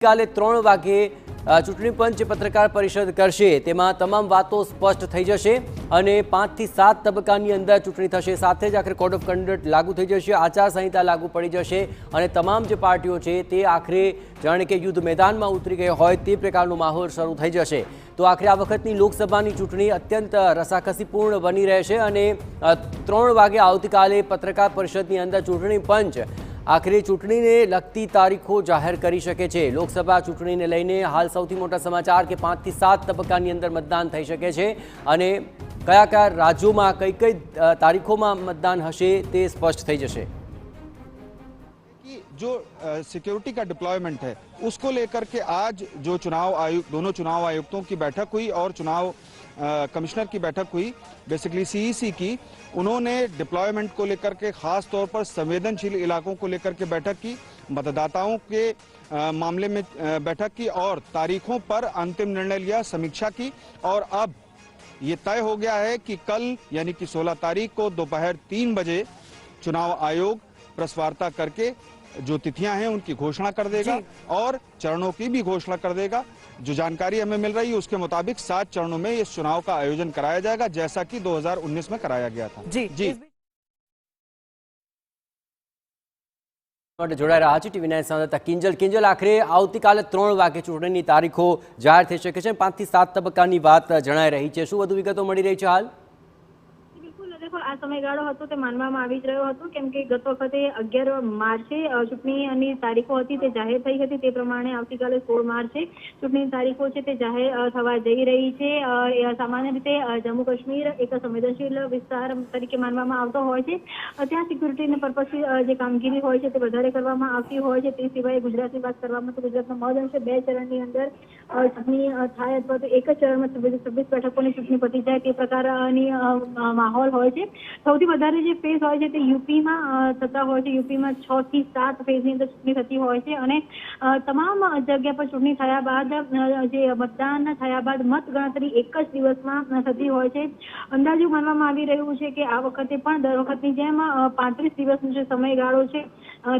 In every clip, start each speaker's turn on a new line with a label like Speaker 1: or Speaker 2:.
Speaker 1: કાલે 3 વાગે ચૂંટણી પંચ પત્રકાર પરિષદ કરશે। તેમાં તમામ વાતો સ્પષ્ટ થઈ જશે અને 5 થી 7 તબક્કાની અંદર ચૂંટણી થશે। સાથે જ આખરે કોડ ઓફ કન્ડક્ટ લાગુ થઈ જશે, આચારસંહિતા લાગુ પડી જશે અને તમામ જે પાર્ટીઓ છે તે આખરે જાણે કે યુદ્ધ મેદાનમાં ઉતરી ગઈ હોય તે પ્રકારનો માહોલ શરૂ થઈ જશે। તો આખરે આ વખતની લોકસભાની ચૂંટણી અત્યંત રસાકસીપૂર્ણ બની રહેશે અને 3 વાગે આવતીકાલે પત્રકાર પરિષદની અંદર ચૂંટણી પંચ આખરે ચૂંટણીને લગતી તારીખો જાહેર કરી શકે છે। લોકસભા ચૂંટણીને લઈને હાલ સૌથી મોટા સમાચાર કે 5 થી 7 તબક્કાની અંદર મતદાન થઈ શકે છે અને કયા કયા રાજ્યોમાં કઈ કઈ તારીખોમાં મતદાન હશે તે સ્પષ્ટ થઈ જશે।
Speaker 2: जो सिक्योरिटी का डिप्लॉयमेंट है उसको लेकर के आज जो चुनाव आयुक्त दोनों चुनाव आयुक्तों की बैठक हुई और चुनाव कमिश्नर की बैठक हुई, बेसिकली सीईसी की। उन्होंने डिप्लॉयमेंट को लेकर के खास तौर पर संवेदनशील इलाकों को लेकर के बैठक की, मतदाताओं के मामले में बैठक की और तारीखों पर अंतिम निर्णय लिया, समीक्षा की। और अब ये तय हो गया है कि कल यानी कि 16 तारीख को दोपहर 3 बजे चुनाव आयोग प्रेस वार्ता करके जो तिथियां हैं उनकी घोषणा कर देगा और चरणों की भी घोषणा कर देगा। जो जानकारी हमें मिल रही है उसके मुताबिक 7 चरणों में इस चुनाव का आयोजन कराया जाएगा, जैसा कि 2019 में कराया गया था। जी
Speaker 1: जोड़ाई रहा है टीवी 9 संवाददाता किंजल। आखिर आवतीकाले 3 वागे चूंटણીની તારીખો જાહેર થઈ શકે છે। 5 થી 7 તબક્કાની વાત જણાઈ રહી છે, શું વધુ વિગતો મળી રહી છે હાલ?
Speaker 3: देखो आ समयगाळो हतो ते मानवामां आवी ज रह्यो हतो केम के गत वखते 11 मार्चे चूंटणीनी तारीखो हती ते जाहेर थई हती। ते प्रमाणे आवतीकाले 16 मार्चे चूंटणीनी तारीखो छे ते जाहेर थवा जई रही छे। सामान्य रीते जम्मू काश्मीर एक संवेदनशील विस्तार तरीके मानवामां आवतो होय छे, त्यां सिक्योरिटीने पर्पसथी जे कामगीरी होय छे ते वधारे करवामां आवती होय छे। ते सिवाय गुजरातनी वात करवामां तो गुजरातमां महद अंशे 2 चरणनी अंदर चूंटणी थाय अथवा तो एक ज चरणमां 26 બેઠકોની ચૂંટણી પતી જાય તે પ્રકારની માહોલ હોય છે। સૌથી વધારે જે ફેઝ હોય છે તે યુપીમાં થતા હોય છે। યુપીમાં 6 થી 7 ફેઝની અંદર ચૂંટણી થતી હોય છે અને તમામ જગ્યા પર ચૂંટણી થયા બાદ જે મતદાન થયા બાદ મતગણતરી એક જ દિવસમાં થતી હોય છે। અંદાજો માનવામાં આવી રહ્યું છે કે આ વખતે પણ દર વખતની જેમ 35 દિવસનો જે સમયગાળો છે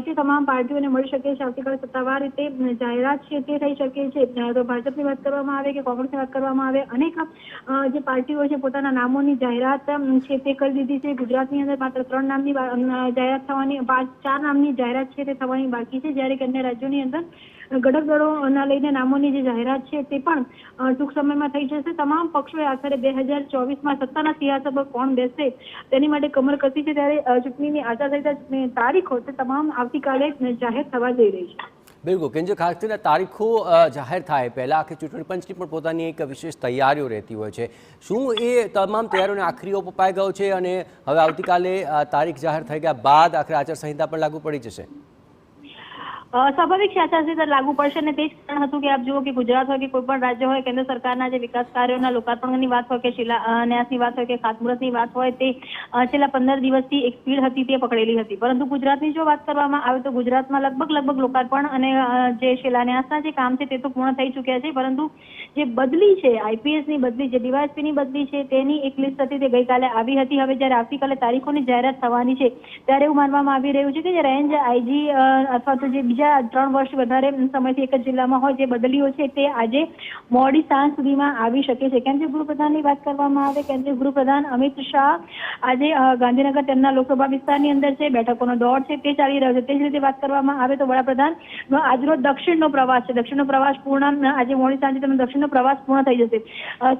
Speaker 3: તે તમામ પાર્ટીઓને મળી શકે છે। આવતીકાલે સત્તાવાર રીતે જાહેરાત છે તે થઈ શકે છે। તો ભાજપની વાત કરવામાં આવે કે કોંગ્રેસની વાત કરવામાં આવે, અનેક જે પાર્ટીઓ છે પોતાના નામોની જાહેરાત છે તે કરી દીધી છે। ગુજરાતની અંદર માત્ર 3 નામની જાહેરાત થવાની, 4 નામની જાહેરાત છે તે થવાની બાકી છે, જ્યારે કે અન્ય રાજ્યોની અંદર ગડગડોના લઈને નામોની જે જાહેરાત છે તે પણ ટૂંક સમયમાં થઈ જશે। તમામ પક્ષોએ આખરે 2024માં સત્તાના સિંહાસન પર કોણ બેસશે તેની માટે કમર કસી છે, ત્યારે ચૂંટણીની આચારસંહિતા તારીખો તે તમામ આવતીકાલે જાહેર થવા જઈ રહી છે।
Speaker 1: બિલકુલ કેન્દ્ર ખાસ કરીને તારીખો જાહેર થાય પહેલાં આખી ચૂંટણી પંચની પણ પોતાની એક વિશેષ તૈયારીઓ રહેતી હોય છે। શું એ તમામ તૈયારીઓને આખરી ઓપ અપાઈ ગયો છે અને હવે આવતીકાલે તારીખ જાહેર થઈ ગયા બાદ આખરે આચારસંહિતા પણ લાગુ પડી જશે?
Speaker 3: સ્વાભાવિક આચારસંહિતા લાગુ પડશે અને તે જ કારણ હતું કે આપ જુઓ કે ગુજરાત હોય કે કોઈ પણ રાજ્ય હોય, કેન્દ્ર સરકારના જે વિકાસ કાર્યોના લોકાર્પણની વાત હોય કે શિલાન્યાસની વાત હોય કે ખાતમુહૂર્તની વાત હોય, તે છેલ્લા 15 દિવસથી એક સ્પીડ હતી તે પકડેલી હતી। પરંતુ ગુજરાતની જો વાત કરવામાં આવે તો ગુજરાતમાં લગભગ લોકાર્પણ અને જે શિલાન્યાસના જે કામ છે તે તો પૂર્ણ થઈ ચૂક્યા છે, પરંતુ જે બદલી છે આઈપીએસની બદલી, જે ડીવાયએસપીની બદલી છે તેની એક લિસ્ટ હતી તે ગઈકાલે આવી હતી। હવે જ્યારે આવતીકાલે તારીખોની જાહેરાત થવાની છે ત્યારે એવું માનવામાં આવી રહ્યું છે કે જે રેન્જ આઈજી અથવા તો જે 3 વર્ષ વધારે સમયથી એક જ જિલ્લામાં હોય જે બદલીઓ છે તે આજે મોડી સાંજ સુધીમાં આવી શકે છે। કેન્દ્રીય ગૃહપ્રધાનની વાત કરવામાં આવે, કેન્દ્રીય ગૃહપ્રધાન અમિત શાહ આજે ગાંધીનગર તેમના લોકસભા વિસ્તારની અંદર છે, બેઠકોનો દોડ છે તે ચાલી રહ્યો છે। તે જ રીતે વાત કરવામાં આવે તો વડાપ્રધાનનો આજનો દક્ષિણનો પ્રવાસ છે, દક્ષિણનો પ્રવાસ પૂર્ણ આજે મોડી સાંજે તેમનો દક્ષિણનો પ્રવાસ પૂર્ણ થઈ જશે।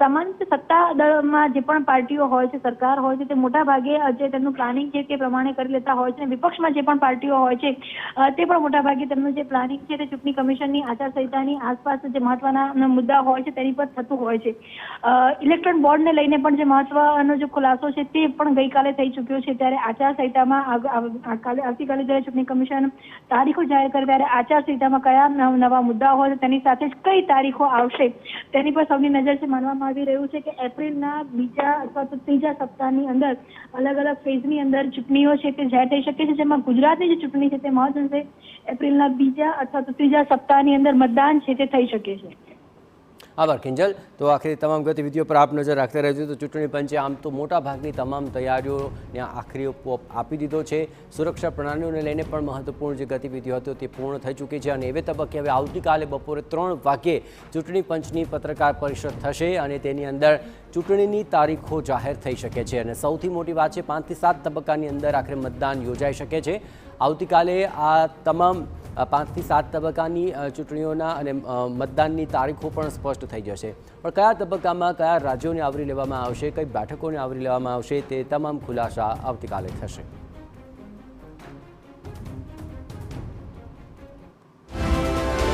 Speaker 3: સામાન્ય સત્તા દળમાં જે પણ પાર્ટીઓ હોય છે, સરકાર હોય છે, તે મોટા ભાગે જે તેમનું પ્લાનિંગ છે તે પ્રમાણે કરી લેતા હોય છે। વિપક્ષમાં જે પણ પાર્ટીઓ હોય છે તે પણ મોટા ભાગે તેમનું જે પ્લાનિંગ છે તે ચૂંટણી કમિશનની આચારસંહિતાની આસપાસ જે મહત્વના મુદ્દા હોય છે તેની પર થતું હોય છે। ઇલેક્ટ્રોન બોર્ડને લઈને પણ જે મહત્વનો જે ખુલાસો છે તે પણ ગઈકાલે થઈ ચૂક્યો છે, ત્યારે આચારસંહિતામાં આવતીકાલે જ્યારે ચૂંટણી કમિશન તારીખો જાહેર કરે ત્યારે આચારસંહિતામાં કયા નવા મુદ્દા હોય તેની સાથે જ કઈ તારીખો આવશે તેની પર સૌની નજર છે। માનવામાં આવી રહ્યું છે કે એપ્રિલના 2જા અથવા તો 3જા સપ્તાહની અંદર અલગ અલગ ફેઝની અંદર ચૂંટણીઓ છે તે જાહેર થઈ શકે છે, જેમાં ગુજરાતની જે ચૂંટણી છે તે મહદ અંશે એપ્રિલના 2જા અથવા તો 3જા સપ્તાહની અંદર મતદાન છે તે થઈ શકે છે।
Speaker 1: આભાર કિંજલ. તો આખરી તમામ ગતિવિધિઓ પર આપ નજર રાખતા રહેજો. તો ચૂંટણી પંચે આમ તો મોટા ભાગની તમામ તૈયારીઓને આખરી ઓપ આપી દીધો છે. સુરક્ષા પ્રણાલીઓને લઈને પણ મહત્વપૂર્ણ જે ગતિવિધિઓ હતી તે પૂર્ણ થઈ ચૂકી છે અને એવે તબક્કે હવે આવતીકાલે બપોરે 3 વાગ્યે ચૂંટણી પંચની પત્રકાર પરિષદ થશે અને તેની અંદર ચૂંટણીની તારીખો જાહેર થઈ શકે છે. અને સૌથી મોટી વાત છે 5 થી 7 તબક્કાની અંદર આખરે મતદાન યોજાઈ શકે છે. આવતીકાલે આ તમામ 5 થી 7 તબક્કાની ચૂંટણીઓના અને મતદાનની તારીખો પણ સ્પષ્ટ થઈ જશે. પણ કયા તબક્કામાં કયા રાજ્યોને આવરી લેવામાં આવશે, કઈ બેઠકોને આવરી લેવામાં આવશે તે તમામ ખુલાસા આવતીકાલે થશે.